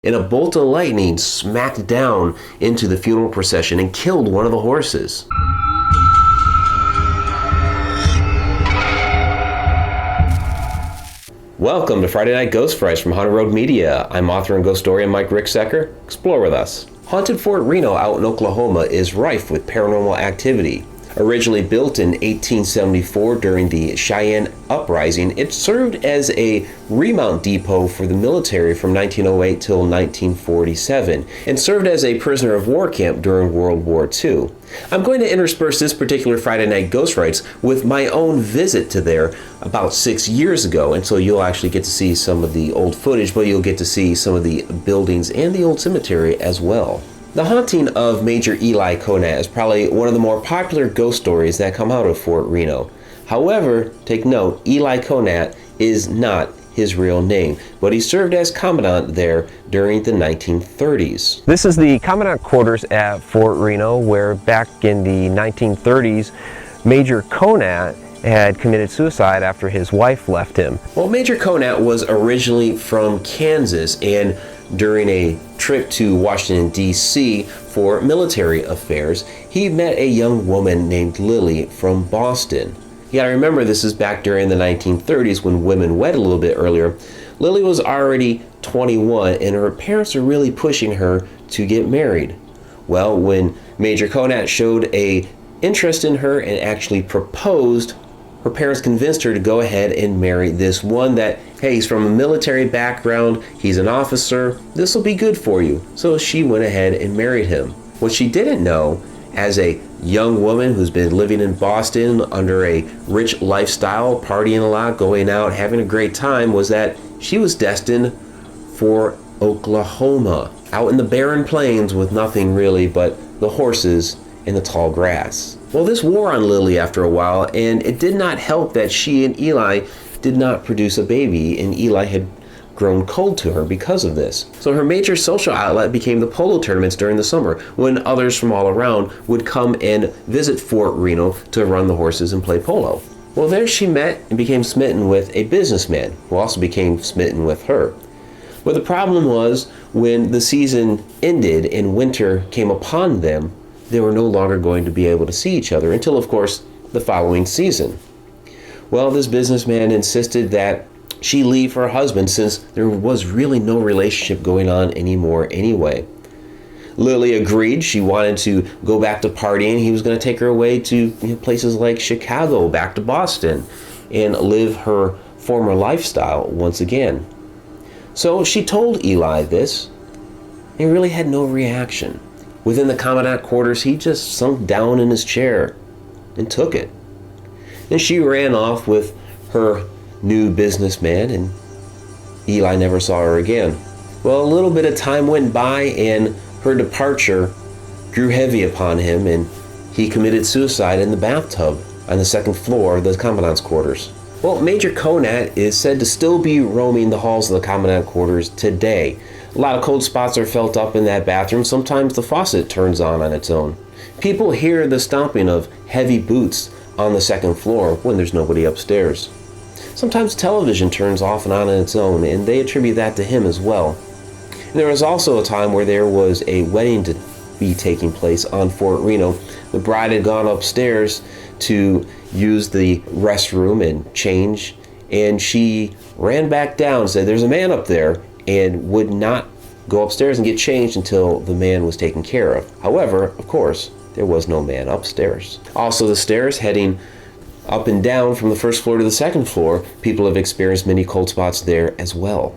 and a bolt of lightning smacked down into the funeral procession and killed one of the horses. Welcome to Friday Night Ghost Frights from Haunted Road Media. I'm author and ghost historian Mike Ricksecker. Explore with us. Haunted Fort Reno out in Oklahoma is rife with paranormal activity. Originally built in 1874 during the Cheyenne Uprising, it served as a remount depot for the military from 1908 till 1947 and served as a prisoner of war camp during World War II. I'm going to intersperse this particular Friday Night Ghost Frights with my own visit to there about 6 years ago, and so you'll actually get to see some of the old footage, but you'll get to see some of the buildings and the old cemetery as well. The haunting of Major Eli Conan is probably one of the more popular ghost stories that come out of Fort Reno. However, take note, Eli Conan is not his real name, but he served as commandant there during the 1930s. This is the commandant quarters at Fort Reno, where back in the 1930s, Major Conan had committed suicide after his wife left him. Well, Major Conan was originally from Kansas, and during a trip to Washington, D.C. for military affairs, he met a young woman named Lily from Boston. You gotta remember, this is back during the 1930s when women wed a little bit earlier. Lily was already 21 and her parents are really pushing her to get married. Well, when Major Conan showed a interest in her and actually proposed, her parents convinced her to go ahead and marry this one that, hey, he's from a military background, he's an officer, this will be good for you. So she went ahead and married him. What she didn't know, as a young woman who's been living in Boston under a rich lifestyle, partying a lot, going out, having a great time, was that she was destined for Oklahoma, out in the barren plains with nothing really but the horses and the tall grass. Well, this wore on Lily after a while, and it did not help that she and Eli did not produce a baby, and Eli had grown cold to her because of this. So her major social outlet became the polo tournaments during the summer, when others from all around would come and visit Fort Reno to run the horses and play polo. Well, there she met and became smitten with a businessman, who also became smitten with her. But the problem was, when the season ended and winter came upon them, they were no longer going to be able to see each other until, of course, the following season. Well, this businessman insisted that she leave her husband since there was really no relationship going on anymore anyway. Lily agreed. She wanted to go back to partying. He was going to take her away to places like Chicago, back to Boston, and live her former lifestyle once again. So she told Eli this. He really had no reaction. Within the commandant quarters, he just sunk down in his chair and took it. And she ran off with her new businessman, and Eli never saw her again. Well, a little bit of time went by, and her departure grew heavy upon him, and he committed suicide in the bathtub on the second floor of the commandant's quarters. Well, Major Conan is said to still be roaming the halls of the commandant quarters today. A lot of cold spots are felt up in that bathroom. Sometimes the faucet turns on its own. People hear the stomping of heavy boots on the second floor when there's nobody upstairs. Sometimes television turns off and on its own, and they attribute that to him as well. And there was also a time where there was a wedding to be taking place on Fort Reno. The bride had gone upstairs to use the restroom and change, and she ran back down and said, "There's a man up there," and would not go upstairs and get changed until the man was taken care of. However, of course, there was no man upstairs. Also, the stairs heading up and down from the first floor to the second floor, people have experienced many cold spots there as well.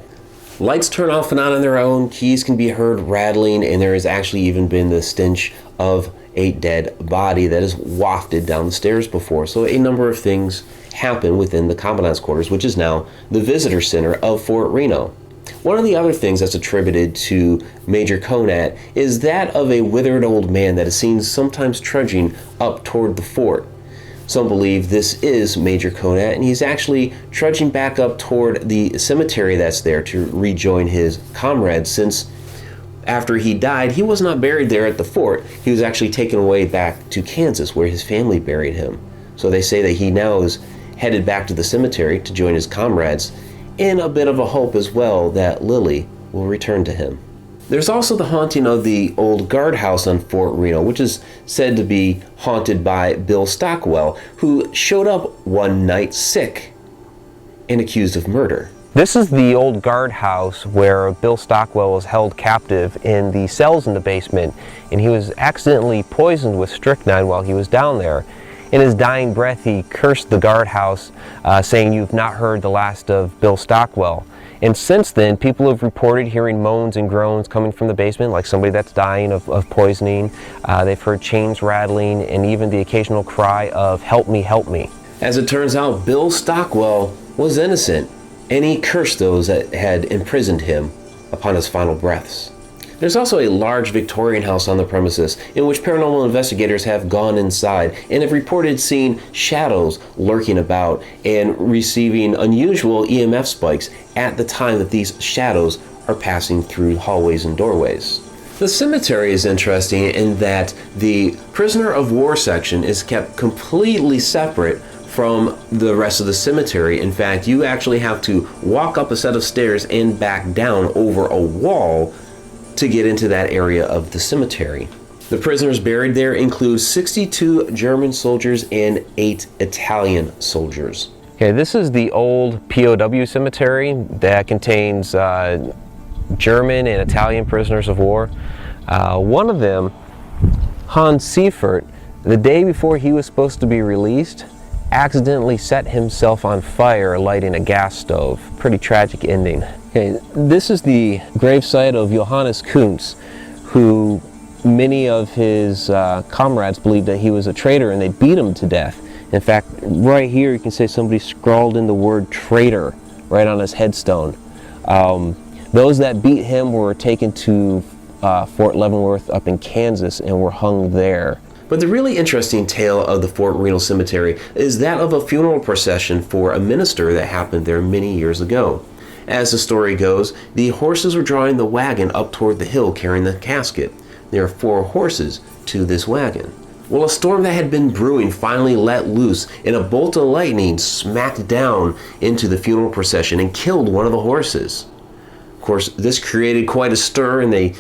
Lights turn off and on their own, keys can be heard rattling, and there has actually even been the stench of a dead body that is wafted down the stairs before. So a number of things happen within the commandant's quarters, which is now the visitor center of Fort Reno. One of the other things that's attributed to Major Conan is that of a withered old man that is seen sometimes trudging up toward the fort. Some believe this is Major Conan, and he's actually trudging back up toward the cemetery that's there to rejoin his comrades, since after he died, he was not buried there at the fort. He was actually taken away back to Kansas, where his family buried him. So they say that he now is headed back to the cemetery to join his comrades, in a bit of a hope as well that Lily will return to him. There's also the haunting of the old guardhouse on Fort Reno, which is said to be haunted by Bill Stockwell, who showed up one night sick and accused of murder. This is the old guardhouse where Bill Stockwell was held captive in the cells in the basement, and he was accidentally poisoned with strychnine while he was down there. In his dying breath, he cursed the guardhouse, saying, "You've not heard the last of Bill Stockwell." And since then, people have reported hearing moans and groans coming from the basement, like somebody that's dying of poisoning. They've heard chains rattling and even the occasional cry of, "Help me, help me." As it turns out, Bill Stockwell was innocent, and he cursed those that had imprisoned him upon his final breaths. There's also a large Victorian house on the premises in which paranormal investigators have gone inside and have reported seeing shadows lurking about and receiving unusual EMF spikes at the time that these shadows are passing through hallways and doorways. The cemetery is interesting in that the prisoner of war section is kept completely separate from the rest of the cemetery. In fact, you actually have to walk up a set of stairs and back down over a wall to get into that area of the cemetery. The prisoners buried there include 62 German soldiers and 8 Italian soldiers. Okay, this is the old POW cemetery that contains German and Italian prisoners of war. One of them, Hans Seifert, the day before he was supposed to be released, accidentally set himself on fire lighting a gas stove. Pretty tragic ending. Okay, this is the gravesite of Johannes Kuntz, who many of his comrades believed that he was a traitor and they beat him to death. In fact, right here you can say somebody scrawled in the word traitor right on his headstone. Those that beat him were taken to Fort Leavenworth up in Kansas and were hung there. But the really interesting tale of the Fort Reno Cemetery is that of a funeral procession for a minister that happened there many years ago. As the story goes, the horses were drawing the wagon up toward the hill carrying the casket. There are 4 horses to this wagon. Well, a storm that had been brewing finally let loose, and a bolt of lightning smacked down into the funeral procession and killed one of the horses. Of course, this created quite a stir, and they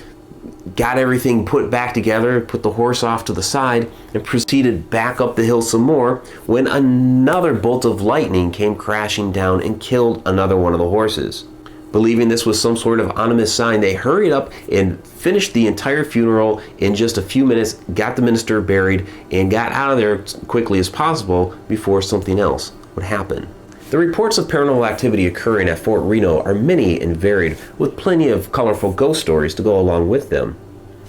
got everything put back together, put the horse off to the side, and proceeded back up the hill some more when another bolt of lightning came crashing down and killed another one of the horses. Believing this was some sort of ominous sign, they hurried up and finished the entire funeral in just a few minutes, got the minister buried, and got out of there as quickly as possible before something else would happen. The reports of paranormal activity occurring at Fort Reno are many and varied, with plenty of colorful ghost stories to go along with them.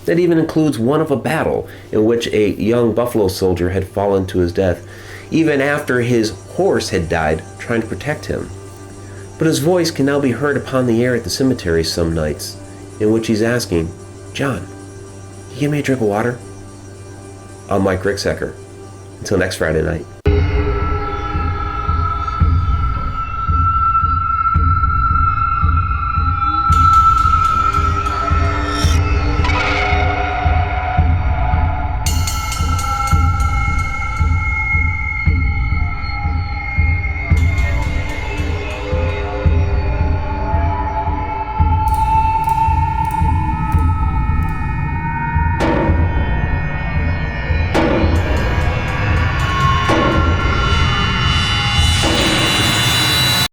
That even includes one of a battle in which a young buffalo soldier had fallen to his death, even after his horse had died trying to protect him. But his voice can now be heard upon the air at the cemetery some nights, in which he's asking, "John, can you give me a drink of water?" I'm Mike Ricksecker. Until next Friday night.